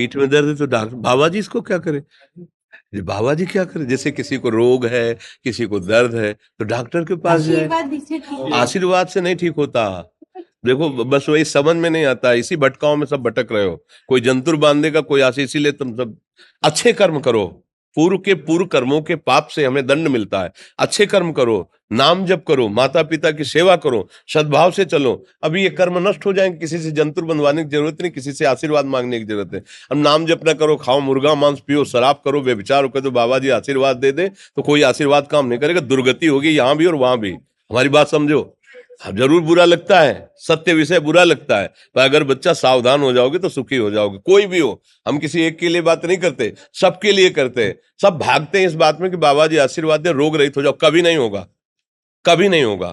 पीठ में दर्द है तो डॉक्टर, बाबा जी इसको क्या करे? ये बाबा जी क्या करे? जैसे किसी को रोग है, किसी को दर्द है, तो डॉक्टर के पास जाए। आशीर्वाद से नहीं ठीक होता। देखो बस वही समझ में नहीं आता, इसी भटकाओं में सब भटक रहे हो। कोई जंतुर बांध देगा, कोई आशीष, इसीलिए तुम सब अच्छे कर्म करो। पूर्व के पूर्व कर्मों के पाप से हमें दंड मिलता है। अच्छे कर्म करो, नाम जप करो, माता पिता की सेवा करो, सद्भाव से चलो। अभी ये कर्म नष्ट हो जाएंगे, किसी से जंतुर बंधवाने की जरूरत नहीं, किसी से आशीर्वाद मांगने की जरूरत है। अब नाम जप ना करो, खाओ मुर्गा मांस, पियो शराब, करो व्यभिचार करो, तो बाबा जी आशीर्वाद दे दे तो कोई आशीर्वाद काम नहीं करेगा। दुर्गति होगी यहाँ भी और वहां भी। हमारी बात समझो। अब जरूर बुरा लगता है, सत्य विषय बुरा लगता है, पर अगर बच्चा सावधान हो जाओगे तो सुखी हो जाओगे। कोई भी हो, हम किसी एक के लिए बात नहीं करते, सबके लिए करते हैं। सब भागते हैं इस बात में कि बाबा जी आशीर्वाद दे, रोग रहित हो जाओ। कभी नहीं होगा, कभी नहीं होगा।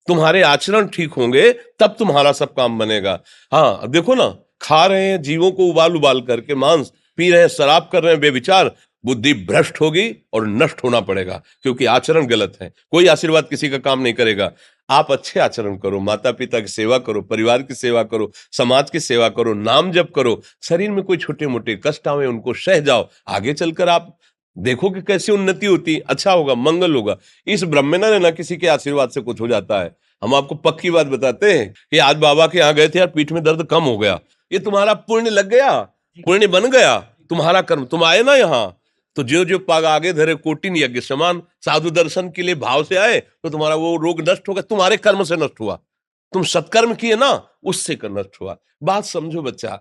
तुम्हारे आचरण ठीक होंगे तब तुम्हारा सब काम बनेगा। हाँ अब देखो ना, खा रहे हैं जीवों को उबाल उबाल करके मांस, पी रहे हैं शराब, कर रहे हैं बेविचार, बुद्धि भ्रष्ट होगी और नष्ट होना पड़ेगा, क्योंकि आचरण गलत है। कोई आशीर्वाद किसी का काम नहीं करेगा। आप अच्छे आचरण करो, माता पिता की सेवा करो, परिवार की सेवा करो, समाज की सेवा करो, नाम जप करो। शरीर में कोई छोटे मोटे कष्ट आवे उनको सह जाओ, आगे चलकर आप देखो कि कैसी उन्नति होती, अच्छा होगा, मंगल होगा। इस ब्रह्म में ना किसी के आशीर्वाद से कुछ हो जाता है। हम आपको पक्की बात बताते हैं कि आज बाबा के यहाँ गए थे यार, पीठ में दर्द कम हो गया। ये तुम्हारा पुण्य लग गया, पुण्य बन गया, तुम्हारा कर्म। तुम आए ना यहाँ, तो जो जो पाग आगे धरे कोटिन यज्ञ समान, साधु दर्शन के लिए भाव से आए तो तुम्हारा वो रोग नष्ट होगा, तुम्हारे कर्म से नष्ट हुआ। तुम सत्कर्म किए ना, उससे कर नष्ट हुआ। बात समझो बच्चा,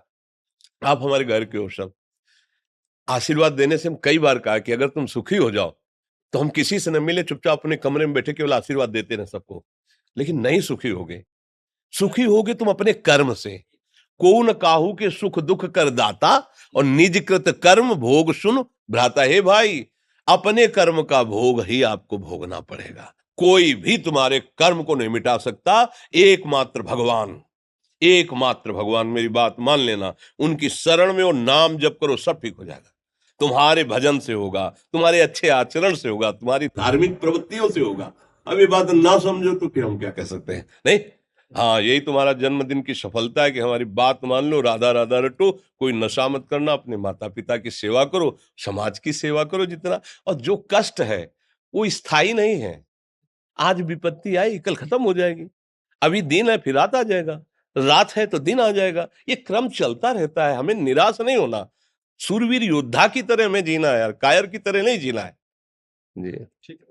आप हमारे घर के हो सब। आशीर्वाद देने से हम कई बार कहा कि अगर तुम सुखी हो जाओ तो हम किसी से न मिले, चुपचाप अपने कमरे में बैठे केवल आशीर्वाद देते रहे सबको। लेकिन नहीं सुखी होगे, सुखी होगे तुम अपने कर्म से। को न काहू के सुख दुख कर दाता, और निज कृत कर्म भोग सुन भ्राता। हे भाई, अपने कर्म का भोग ही आपको भोगना पड़ेगा। कोई भी तुम्हारे कर्म को नहीं मिटा सकता, एकमात्र भगवान। एकमात्र भगवान, मेरी बात मान लेना। उनकी शरण में और नाम जप करो, सब ठीक हो जाएगा। तुम्हारे भजन से होगा, तुम्हारे अच्छे आचरण से होगा, तुम्हारी धार्मिक प्रवृत्तियों से होगा। अब ये बात ना समझो तो फिर हम क्या कह सकते हैं? नहीं, हाँ यही तुम्हारा जन्मदिन की सफलता है कि हमारी बात मान लो, राधा राधा रटो, कोई नशा मत करना, अपने माता पिता की सेवा करो, समाज की सेवा करो जितना। और जो कष्ट है वो स्थायी नहीं है। आज विपत्ति आई, कल खत्म हो जाएगी। अभी दिन है, फिर रात आ जाएगा, रात है तो दिन आ जाएगा। ये क्रम चलता रहता है, हमें निराश नहीं होना। सूरवीर योद्धा की तरह हमें जीना है यार, कायर की तरह नहीं जीना है। जी ठीक है।